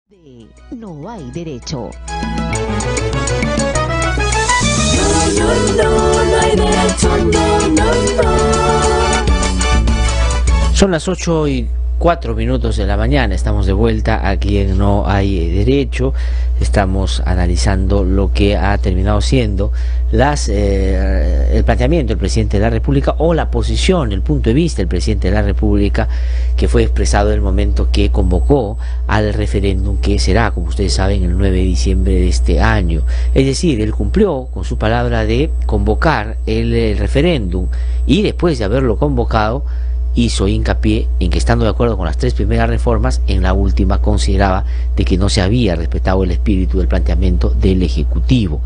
No hay derecho. No hay derecho, no. Son las 8:04 de la mañana, estamos de vuelta aquí en No hay derecho. Estamos analizando lo que ha terminado siendo el planteamiento del presidente de la República, o la posición, el punto de vista del presidente de la República, que fue expresado en el momento que convocó al referéndum, que será, como ustedes saben, el 9 de diciembre de este año. Es decir, él cumplió con su palabra de convocar el referéndum, y después de haberlo convocado, hizo hincapié en que, estando de acuerdo con las tres primeras reformas, en la última consideraba de que no se había respetado el espíritu del planteamiento del Ejecutivo.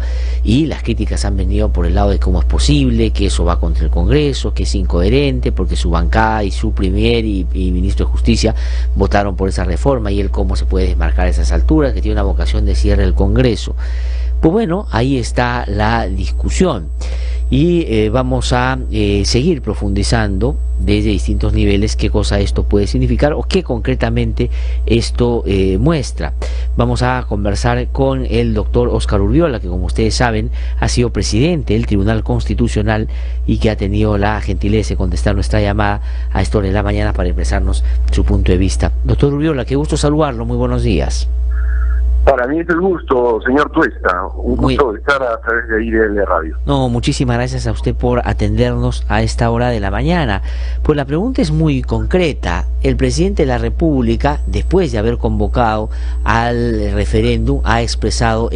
Y las críticas han venido por el lado de cómo es posible, que eso va contra el Congreso, que es incoherente, porque su bancada y su Premier y ministro de Justicia votaron por esa reforma, y él cómo se puede desmarcar a esas alturas, que tiene una vocación de cierre del Congreso. Pues bueno, ahí está la discusión, y vamos a seguir profundizando desde distintos niveles qué cosa esto puede significar, o qué concretamente esto muestra. Vamos a conversar con el doctor Óscar Urbiola, que, como ustedes saben, ha sido presidente del Tribunal Constitucional y que ha tenido la gentileza de contestar nuestra llamada a esta hora de la mañana para expresarnos su punto de vista. Doctor Urbiola, qué gusto saludarlo, muy buenos días. Para mí es el gusto, señor Tuesta, un gusto estar a través de IDL Radio. No, muchísimas gracias a usted por atendernos a esta hora de la mañana. Pues la pregunta es muy concreta. El presidente de la República, después de haber convocado al referéndum, ha expresado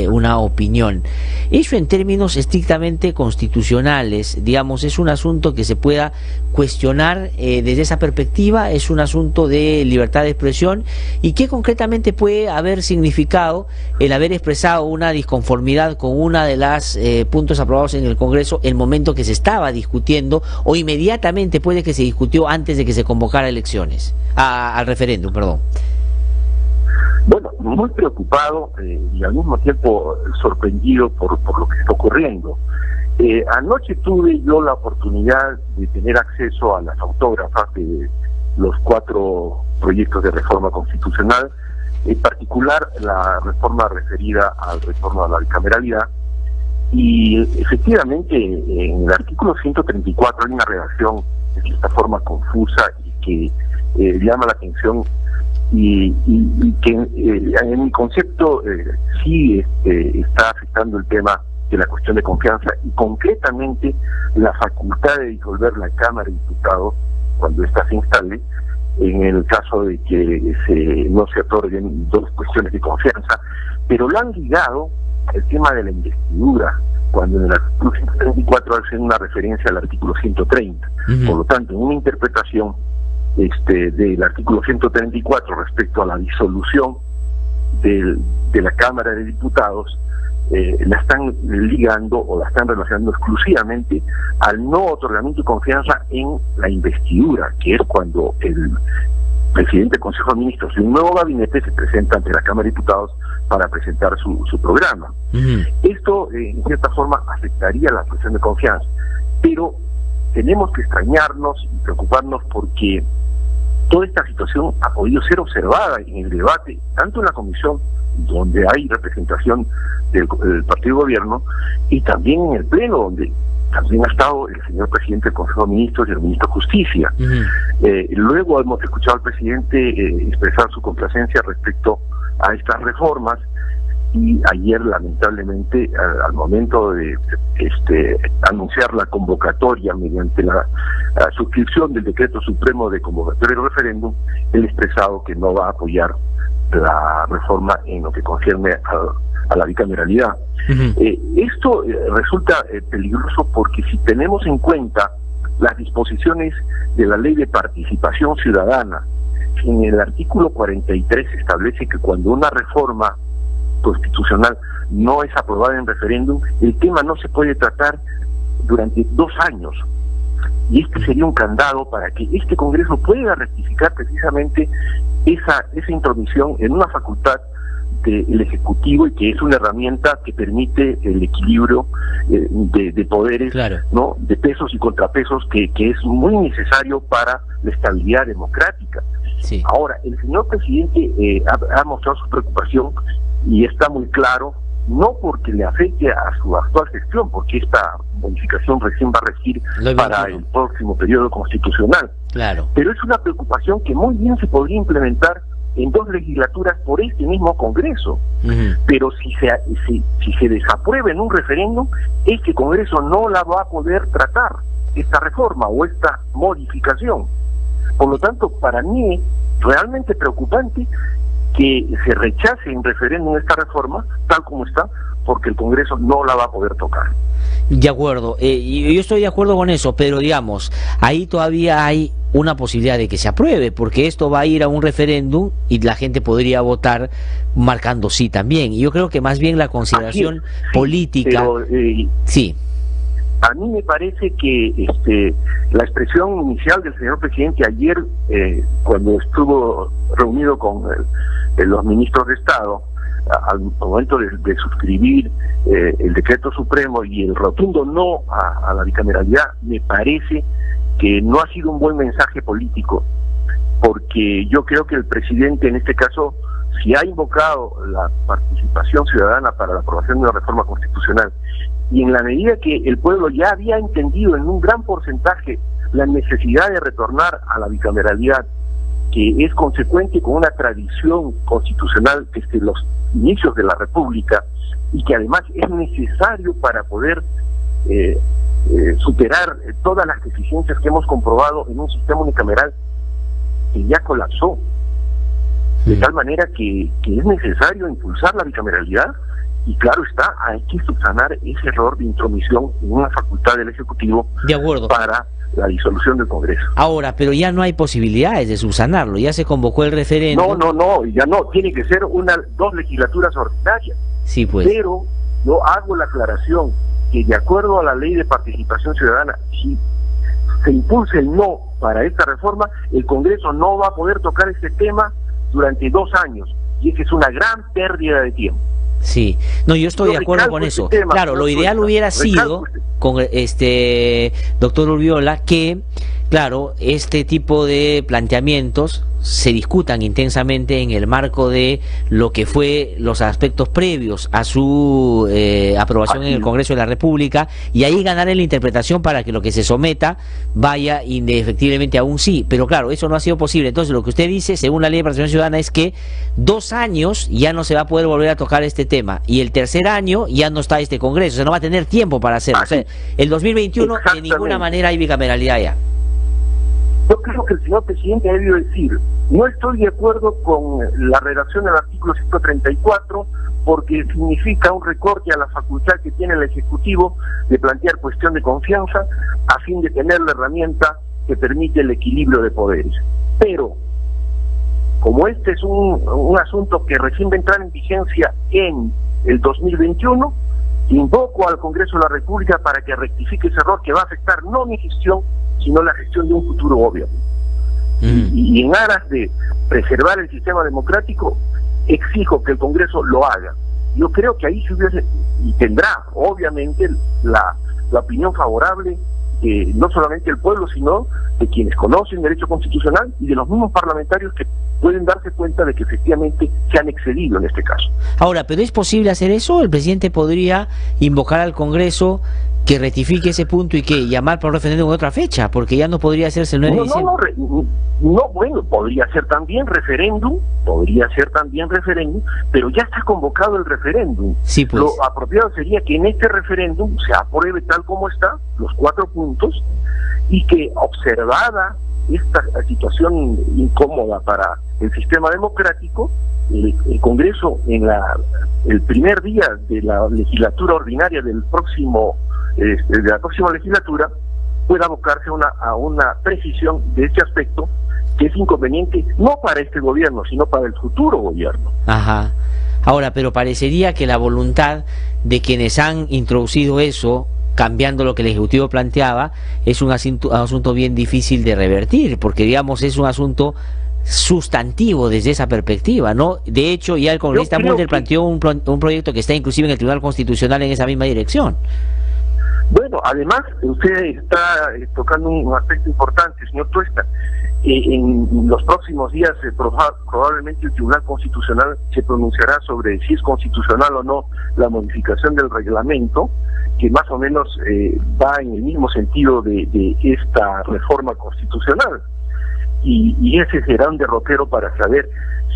una opinión. Eso, en términos estrictamente constitucionales, digamos, es un asunto que se pueda cuestionar desde esa perspectiva. Es un asunto de libertad de expresión. ¿Y qué concretamente puede haber significado el haber expresado una disconformidad con una de las puntos aprobados en el Congreso en el momento que se estaba discutiendo, o inmediatamente puede que se discutió antes de que se convocara elecciones, al referéndum, perdón? Bueno, muy preocupado y al mismo tiempo sorprendido por lo que está ocurriendo. Anoche tuve yo la oportunidad de tener acceso a las autógrafas de los 4 proyectos de reforma constitucional, en particular la reforma referida al retorno a la bicameralidad, y efectivamente en el artículo 134 hay una redacción de cierta forma confusa y que llama la atención, y que en mi concepto sí está afectando el tema de la cuestión de confianza, y concretamente la facultad de disolver la Cámara de Diputados cuando ésta se instale, en el caso de que no se otorguen 2 cuestiones de confianza, pero lo han ligado al tema de la investidura, cuando en el artículo 134 hacen una referencia al artículo 130. Por lo tanto, en una interpretación del artículo 134 respecto a la disolución de la Cámara de Diputados, la están ligando o la están relacionando exclusivamente al no otorgamiento de confianza en la investidura, que es cuando el presidente del Consejo de Ministros y un nuevo gabinete se presenta ante la Cámara de Diputados para presentar su programa. Esto, en cierta forma, afectaría la cuestión de confianza, pero tenemos que extrañarnos y preocuparnos porque toda esta situación ha podido ser observada en el debate, tanto en la comisión, donde hay representación del partido de gobierno, y también en el pleno, donde también ha estado el señor presidente del Consejo de Ministros y el ministro de Justicia. Luego hemos escuchado al presidente expresar su complacencia respecto a estas reformas, y ayer, lamentablemente, al momento de anunciar la convocatoria mediante la suscripción del decreto supremo de convocatoria del referéndum, él ha expresado que no va a apoyar la reforma en lo que concierne a la bicameralidad. Esto resulta peligroso porque, si tenemos en cuenta las disposiciones de la Ley de Participación Ciudadana, en el artículo 43 establece que cuando una reforma constitucional no es aprobada en referéndum, el tema no se puede tratar durante 2 años. Y este sería un candado para que este Congreso pueda rectificar precisamente esa intromisión en una facultad del Ejecutivo y que es una herramienta que permite el equilibrio de poderes, claro, ¿no?, de pesos y contrapesos que es muy necesario para la estabilidad democrática. sí. Ahora, el señor presidente ha mostrado su preocupación y está muy claro, no porque le afecte a su actual gestión, porque esta modificación recién va a regir para el próximo periodo constitucional. Claro. Pero es una preocupación que muy bien se podría implementar en 2 legislaturas por este mismo Congreso. Pero si se desaprueba en un referéndum, este Congreso no la va a poder tratar, esta reforma o esta modificación. Por lo tanto, para mí es realmente preocupante que se rechace en referéndum esta reforma, tal como está, porque el Congreso no la va a poder tocar. De acuerdo, y yo estoy de acuerdo con eso, pero digamos, ahí todavía hay una posibilidad de que se apruebe, porque esto va a ir a un referéndum y la gente podría votar marcando sí también. Y yo creo que más bien la consideración política... Pero, sí. A mí me parece que la expresión inicial del señor presidente ayer, cuando estuvo reunido con los ministros de Estado, al momento de suscribir el decreto supremo y el rotundo no a la bicameralidad, me parece que no ha sido un buen mensaje político, porque yo creo que el presidente en este caso, si ha invocado la participación ciudadana para la aprobación de una reforma constitucional, y en la medida que el pueblo ya había entendido en un gran porcentaje la necesidad de retornar a la bicameralidad, que es consecuente con una tradición constitucional desde los inicios de la República, y que además es necesario para poder superar todas las deficiencias que hemos comprobado en un sistema unicameral que ya colapsó, de tal manera que es necesario impulsar la bicameralidad. Y claro está, hay que subsanar ese error de intromisión en una facultad del Ejecutivo para la disolución del Congreso. Ahora, pero ya no hay posibilidades de subsanarlo, ya se convocó el referéndum. No, ya no, tiene que ser 2 legislaturas ordinarias. Sí, pues. Pero yo hago la aclaración que de acuerdo a la ley de participación ciudadana, si se impulsa el no para esta reforma, el Congreso no va a poder tocar este tema durante 2 años, y esa es una gran pérdida de tiempo. Sí, no, yo estoy de acuerdo con eso. Claro, lo ideal hubiera sido, con doctor Urbiola, que, claro, este tipo de planteamientos se discutan intensamente en el marco de lo que fue los aspectos previos a su aprobación en el Congreso de la República, y ahí ganar en la interpretación para que lo que se someta vaya indefectiblemente a un sí. Pero claro, eso no ha sido posible. Entonces lo que usted dice, según la ley de participación ciudadana, es que 2 años ya no se va a poder volver a tocar este tema, y el tercer año ya no está este Congreso, o sea, no va a tener tiempo para hacerlo. O sea, el 2021 de ninguna manera hay bicameralidad ya. Yo creo que el señor presidente ha debido decir, no estoy de acuerdo con la redacción del artículo 134 porque significa un recorte a la facultad que tiene el Ejecutivo de plantear cuestión de confianza a fin de tener la herramienta que permite el equilibrio de poderes. Pero, como este es un asunto que recién va a entrar en vigencia en el 2021, invoco al Congreso de la República para que rectifique ese error que va a afectar no mi gestión, sino la gestión de un futuro gobierno. Y en aras de preservar el sistema democrático, exijo que el Congreso lo haga. Yo creo que ahí se hubiese, y tendrá obviamente la opinión favorable de no solamente el pueblo, sino de quienes conocen derecho constitucional y de los mismos parlamentarios que pueden darse cuenta de que efectivamente se han excedido en este caso. Ahora, ¿pero es posible hacer eso? ¿El presidente podría invocar al Congreso que rectifique ese punto y que llamar para un referéndum en otra fecha? Porque ya no podría hacerse el 9 de diciembre. No, bueno, podría ser también referéndum, pero ya está convocado el referéndum. Sí, pues. Lo apropiado sería que en este referéndum se apruebe tal como está, los 4 puntos, y que observada esta situación incómoda para el sistema democrático, el Congreso en el primer día de la legislatura ordinaria del próximo de la próxima legislatura pueda abocarse a una precisión de este aspecto que es inconveniente no para este gobierno, sino para el futuro gobierno. Ajá. Ahora, pero parecería que la voluntad de quienes han introducido eso, cambiando lo que el Ejecutivo planteaba, es un asunto bien difícil de revertir, porque digamos es un asunto sustantivo desde esa perspectiva, ¿no? De hecho, ya el congresista Mulder planteó un proyecto que está inclusive en el Tribunal Constitucional en esa misma dirección. Bueno, además, usted está tocando un aspecto importante, señor Tuesta. En los próximos días probablemente el Tribunal Constitucional se pronunciará sobre si es constitucional o no la modificación del reglamento, que más o menos va en el mismo sentido de esta reforma constitucional. Y ese será un derrotero para saber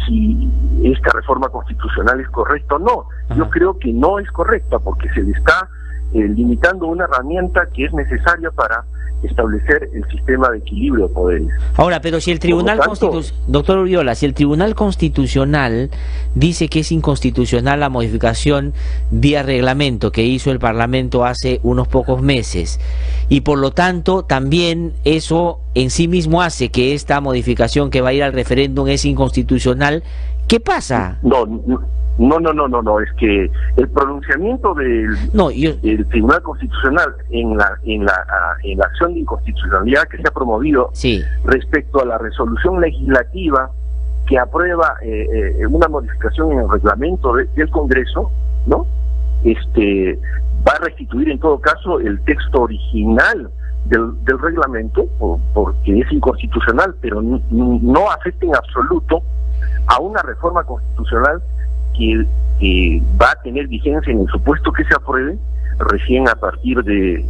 si esta reforma constitucional es correcta o no. Yo creo que no es correcta porque se le está limitando una herramienta que es necesaria para establecer el sistema de equilibrio de poderes. Ahora, pero si el Tribunal Constitucional, doctor Uriola, si el Tribunal Constitucional dice que es inconstitucional la modificación vía reglamento que hizo el Parlamento hace unos pocos meses, y por lo tanto también eso en sí mismo hace que esta modificación que va a ir al referéndum es inconstitucional, ¿qué pasa? No, es que el pronunciamiento del Tribunal Constitucional en la acción de inconstitucionalidad que se ha promovido respecto a la resolución legislativa que aprueba una modificación en el reglamento del Congreso, ¿no? Va a restituir en todo caso el texto original del reglamento porque es inconstitucional, pero no afecta en absoluto a una reforma constitucional que va a tener vigencia en el supuesto que se apruebe recién a partir de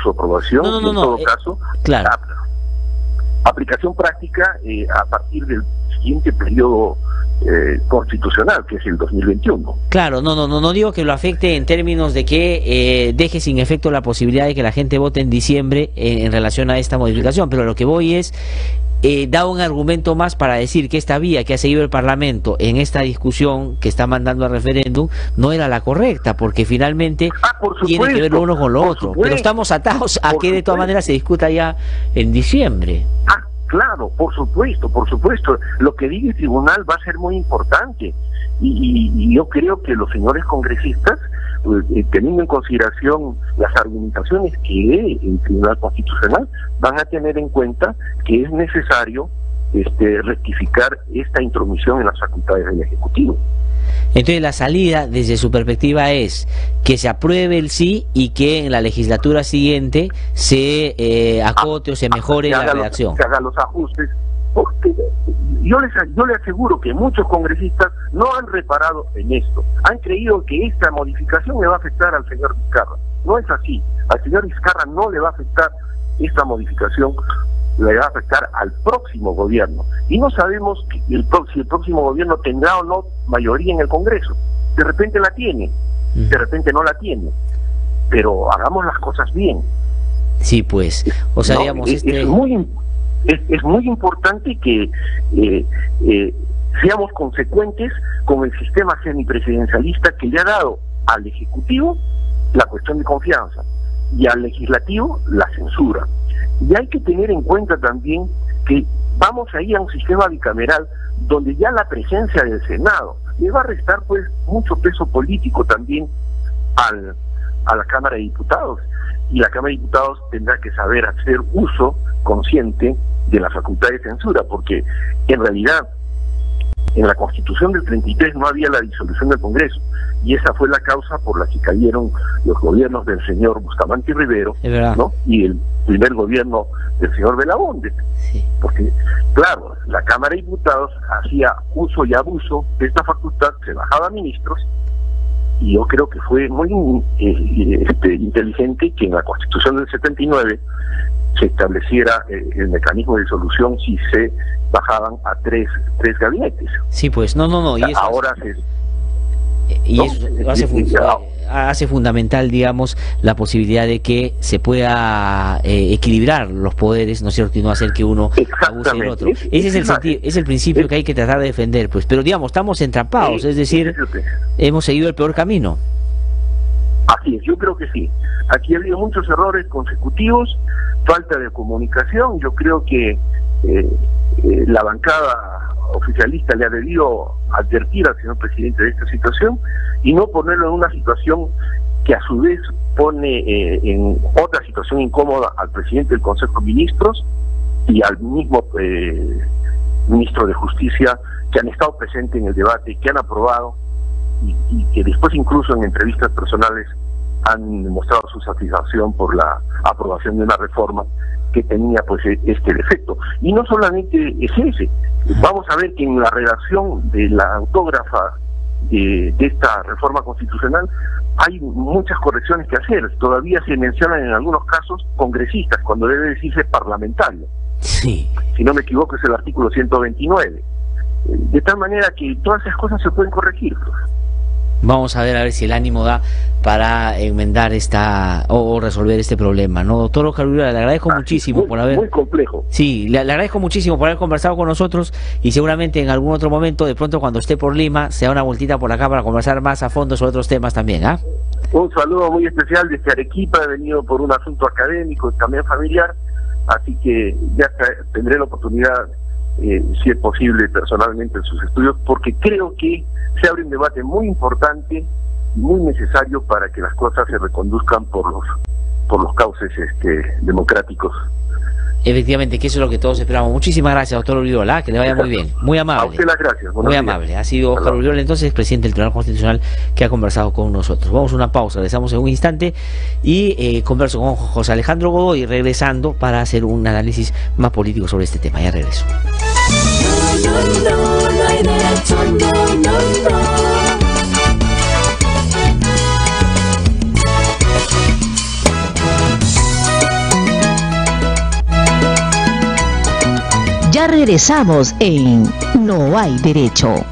su aprobación, en todo caso, claro. Aplicación práctica a partir del siguiente periodo constitucional, que es el 2021. Claro, no digo que lo afecte en términos de que deje sin efecto la posibilidad de que la gente vote en diciembre en relación a esta modificación, pero lo que voy es da un argumento más para decir que esta vía que ha seguido el Parlamento en esta discusión que está mandando al referéndum no era la correcta, porque finalmente tiene que ver lo uno con lo otro, pero estamos atados a que de todas maneras se discuta ya en diciembre. Claro, por supuesto, lo que diga el tribunal va a ser muy importante y yo creo que los señores congresistas, teniendo en consideración las argumentaciones que dé el Tribunal Constitucional, van a tener en cuenta que es necesario rectificar esta intromisión en las facultades del Ejecutivo. Entonces la salida desde su perspectiva es que se apruebe el sí y que en la legislatura siguiente se acote o se mejore la redacción. Se hagan los ajustes. Porque yo le aseguro que muchos congresistas no han reparado en esto. Han creído que esta modificación le va a afectar al señor Vizcarra. No es así. Al señor Vizcarra no le va a afectar esta modificación, le va a afectar al próximo gobierno. Y no sabemos si el próximo gobierno tendrá o no mayoría en el Congreso. De repente la tiene, de repente no la tiene. Pero hagamos las cosas bien. Sí, pues. O sea, digamos, es muy importante que seamos consecuentes con el sistema semipresidencialista que le ha dado al Ejecutivo la cuestión de confianza y al Legislativo la censura. Y hay que tener en cuenta también que vamos ahí a un sistema bicameral donde ya la presencia del Senado le va a restar pues mucho peso político también a la Cámara de Diputados, y la Cámara de Diputados tendrá que saber hacer uso consciente de la facultad de censura, porque en realidad en la Constitución del 33 no había la disolución del Congreso, y esa fue la causa por la que cayeron los gobiernos del señor Bustamante Rivero, ¿no? Y el primer gobierno del señor Belaúnde, porque claro, la Cámara de Diputados hacía uso y abuso de esta facultad, se bajaba a ministros, y yo creo que fue muy inteligente que en la Constitución del 79 se estableciera el mecanismo de disolución si se bajaban a tres gabinetes. Sí, pues, y eso ahora hace fundamental, digamos, la posibilidad de que se pueda equilibrar los poderes, ¿no es cierto?, y no hacer que uno abuse del otro. Ese es el principio que hay que tratar de defender, pues. Pero digamos, estamos entrampados, es decir, hemos seguido el peor camino. Así es, yo creo que sí. Aquí ha habido muchos errores consecutivos, falta de comunicación. Yo creo que la bancada oficialista le ha debido advertir al señor presidente de esta situación y no ponerlo en una situación que a su vez pone en otra situación incómoda al presidente del Consejo de Ministros y al mismo ministro de Justicia, que han estado presentes en el debate, que han aprobado y que después incluso en entrevistas personales han demostrado su satisfacción por la aprobación de una reforma que tenía pues este defecto. Y no solamente es ese, vamos a ver que en la redacción de la autógrafa de esta reforma constitucional hay muchas correcciones que hacer. Todavía se mencionan en algunos casos congresistas, cuando debe decirse parlamentario. Sí. Si no me equivoco es el artículo 129. De tal manera que todas esas cosas se pueden corregir. Vamos a ver si el ánimo da para enmendar o resolver este problema, ¿no? Doctor Oscar Uriola, le agradezco muchísimo por haber... Muy complejo. Sí, le agradezco muchísimo por haber conversado con nosotros y seguramente en algún otro momento, de pronto cuando esté por Lima, se da una vueltita por acá para conversar más a fondo sobre otros temas también, ¿ah? Un saludo muy especial desde Arequipa, he venido por un asunto académico y también familiar, así que ya tendré la oportunidad, si es posible, personalmente en sus estudios, porque creo que se abre un debate muy importante, muy necesario para que las cosas se reconduzcan por los cauces democráticos. Efectivamente, que eso es lo que todos esperamos. Muchísimas gracias, doctor Uriola, que le vaya muy bien, muy amable. A usted las gracias. Muy amable. Ha sido Oscar Uriola, entonces, presidente del Tribunal Constitucional, que ha conversado con nosotros. Vamos a una pausa, regresamos en un instante y converso con José Alejandro Godoy, regresando para hacer un análisis más político sobre este tema. Ya regreso. No hay derecho, no. Ya regresamos en No hay derecho.